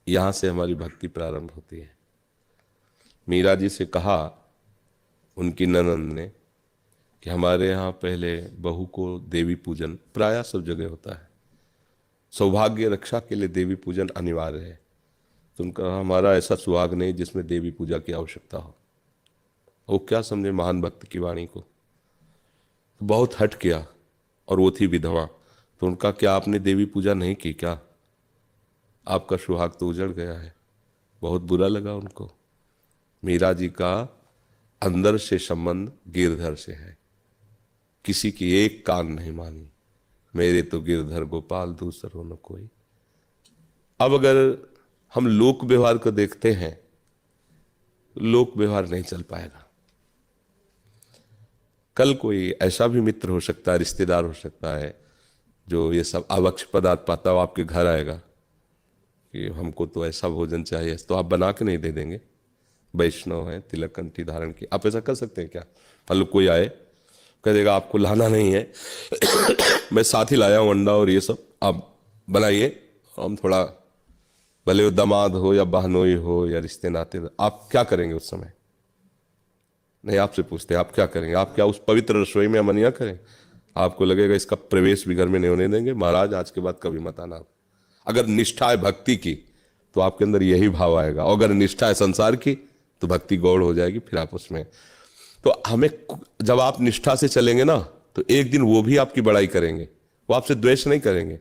यहाँ से हमारी भक्ति प्रारंभ होती है। मीरा जी से कहा उनकी ननंद ने कि हमारे यहाँ पहले बहू को देवी पूजन प्रायः सब जगह होता है, सौभाग्य रक्षा के लिए देवी पूजन अनिवार्य है। तो उनका हमारा ऐसा सुहाग नहीं जिसमें देवी पूजा की आवश्यकता हो। वो क्या समझे महान भक्त की वाणी को, तो बहुत हट किया। और वो थी विधवा, तो उनका क्या आपने देवी पूजा नहीं की क्या, आपका सुहाग तो उजड़ गया है। बहुत बुरा लगा उनको। मीरा जी का अंदर से संबंध गिरधर से है, किसी की एक कान नहीं मानी, मेरे तो गिरधर गोपाल दूसरो न कोई। अब अगर हम लोक व्यवहार को देखते हैं, लोक व्यवहार नहीं चल पाएगा। कल कोई ऐसा भी मित्र हो सकता है, रिश्तेदार हो सकता है, जो ये सब आवक्ष पदार्थ पाता हो आपके घर आएगा कि हमको तो ऐसा भोजन चाहिए, तो आप बना के नहीं दे देंगे। वैष्णव है, तिलक कंठी धारण की, आप ऐसा कर सकते हैं क्या? मतलब कोई आए कह देगा आपको लाना नहीं है मैं साथ ही लाया हूं अंडा और ये सब, आप बनाइए, हम थोड़ा, भले वो दामाद हो या बहनोई हो या रिश्ते नाते, आप क्या करेंगे उस समय? नहीं, आपसे पूछते हैं आप क्या करेंगे? आप क्या उस पवित्र रसोई में अमनिया करें? आपको लगेगा इसका प्रवेश भी घर में नहीं होने देंगे, महाराज आज के बाद कभी मत आना। अगर निष्ठा है भक्ति की तो आपके अंदर यही भाव आएगा, और अगर निष्ठा है संसार की तो भक्ति गौड़ हो जाएगी, फिर आप उसमें। तो हमें, जब आप निष्ठा से चलेंगे ना, तो एक दिन वो भी आपकी बड़ाई करेंगे, वो आपसे द्वेष नहीं करेंगे।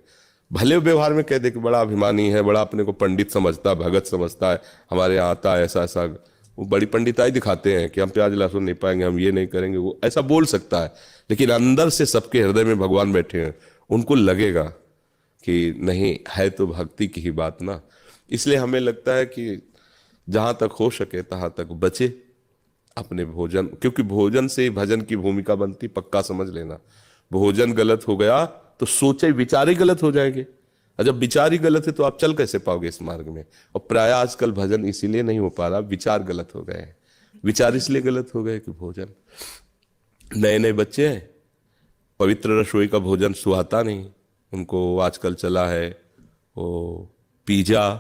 भले व्यवहार में कह दे कि बड़ा अभिमानी है, बड़ा अपने को पंडित समझता है, भगत समझता है, हमारे यहाँ आता है ऐसा ऐसा, वो बड़ी पंडिताई दिखाते हैं कि हम प्याज लहसुन नहीं पाएंगे, हम ये नहीं करेंगे, वो ऐसा बोल सकता है। लेकिन अंदर से सबके हृदय में भगवान बैठे हैं, उनको लगेगा कि नहीं है तो भक्ति की ही बात ना। इसलिए हमें लगता है कि जहां तक हो सके तहां तक बचे अपने भोजन, क्योंकि भोजन से भजन की भूमिका बनती, पक्का समझ लेना। भोजन गलत हो गया तो सोचे विचार ही गलत हो जाएंगे, और जब विचार ही गलत है तो आप चल कैसे पाओगे इस मार्ग में? और प्राय आजकल भजन इसीलिए नहीं हो पा रहा, विचार गलत हो गए हैं। विचार इसलिए गलत हो गए कि भोजन, नए नए बच्चे हैं, पवित्र रसोई का भोजन सुहाता नहीं उनको। आजकल चला है वो पिज्जा,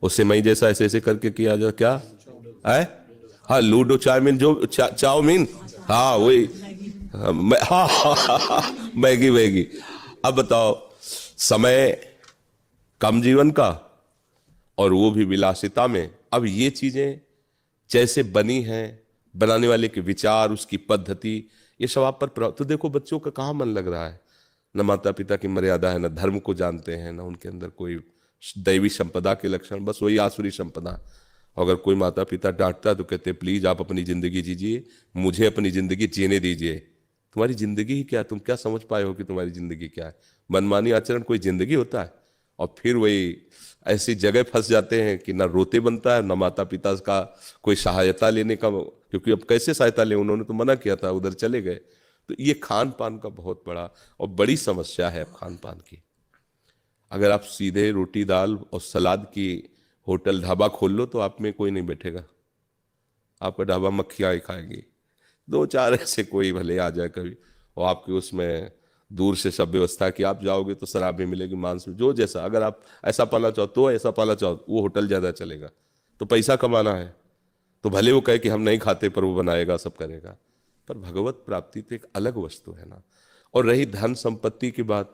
वो सेमई जैसा ऐसे ऐसे करके किया जा, क्या है, हाँ लूडो चाउमीन, जो चाउमीन, हाँ वही, हाँ हाँ, हाँ, मैगी मैगी। अब बताओ, समय कम जीवन का और वो भी विलासिता में। अब ये चीजें जैसे बनी हैं, बनाने वाले के विचार, उसकी पद्धति, ये सब आप पर तो देखो बच्चों का कहाँ मन लग रहा है, न माता पिता की मर्यादा है, न धर्म को जानते हैं, न उनके अंदर कोई दैवी संपदा के लक्षण, बस वही आसुरी संपदा। अगर कोई माता पिता डांटता तो कहते प्लीज आप अपनी जिंदगी जीजिए, मुझे अपनी जिंदगी जीने दीजिए। तुम्हारी जिंदगी ही क्या, तुम क्या समझ पाए हो कि तुम्हारी जिंदगी क्या है? मनमानी आचरण कोई जिंदगी होता है? और फिर वही ऐसी जगह फंस जाते हैं कि ना रोते बनता है, ना माता पिता का कोई सहायता लेने का, क्योंकि अब कैसे सहायता ले, उन्होंने तो मना किया था, उधर चले गए। तो ये खान पान का बहुत बड़ा और बड़ी समस्या है खान पान की। अगर आप सीधे रोटी दाल और सलाद की होटल ढाबा खोल लो तो आप में कोई नहीं बैठेगा, आपका ढाबा मक्खियाँ ही खाएंगी। दो चार ऐसे कोई भले आ जाए कभी, और आपके उसमें दूर से सब व्यवस्था कि आप जाओगे तो शराब भी मिलेगी, मांस भी, जो जैसा, अगर आप ऐसा पाना चाहो तो ऐसा पाना चाहो, वो होटल ज़्यादा चलेगा। तो पैसा कमाना है तो भले वो कहे कि हम नहीं खाते, पर वो बनाएगा, सब करेगा। पर भगवत प्राप्ति तो एक अलग वस्तु है ना। और रही धन संपत्ति की बात,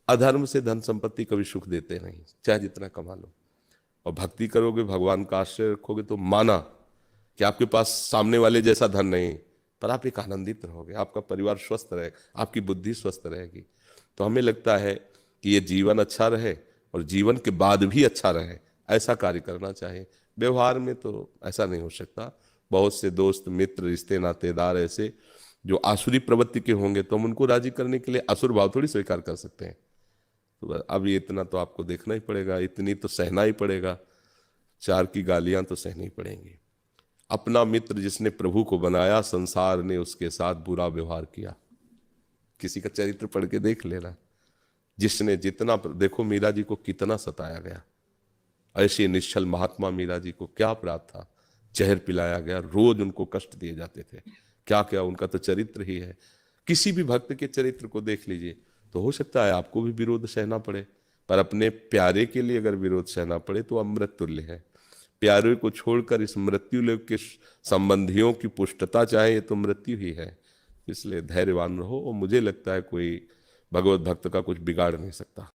अधर्म से धन संपत्ति कभी सुख देते नहीं, चाहे जितना कमा लो। और भक्ति करोगे, भगवान का आश्रय रखोगे, तो माना कि आपके पास सामने वाले जैसा धन नहीं, पर आप एक आनंदित रहोगे, आपका परिवार स्वस्थ रहे, आपकी बुद्धि स्वस्थ रहेगी। तो हमें लगता है कि ये जीवन अच्छा रहे और जीवन के बाद भी अच्छा रहे, ऐसा कार्य करना चाहिए। व्यवहार में तो ऐसा नहीं हो सकता। बहुत से दोस्त मित्र रिश्ते नातेदार ऐसे जो आसुरी प्रवृत्ति के होंगे, तो हम उनको राजी करने के लिए असुर भाव थोड़ी स्वीकार कर सकते हैं। तो अब ये इतना तो आपको देखना ही पड़ेगा, इतनी तो सहना ही पड़ेगा, चार की गालियां तो सहनी पड़ेंगी। अपना मित्र जिसने प्रभु को बनाया, संसार ने उसके साथ बुरा व्यवहार किया। किसी का चरित्र पढ़ के देख लेना, जिसने जितना, देखो मीरा जी को कितना सताया गया, ऐसे निश्चल महात्मा मीरा जी को क्या अपराध था, जहर पिलाया गया, रोज उनको कष्ट दिए जाते थे। क्या क्या उनका तो चरित्र ही है। किसी भी भक्त के चरित्र को देख लीजिए, तो हो सकता है आपको भी विरोध सहना पड़े, पर अपने प्यारे के लिए अगर विरोध सहना पड़े तो अमृत तुल्य है। प्यारे को छोड़कर इस मृत्यु के संबंधियों की पुष्टता चाहे, ये तो मृत्यु ही है। इसलिए धैर्यवान रहो, और मुझे लगता है कोई भगवत भक्त का कुछ बिगाड़ नहीं सकता।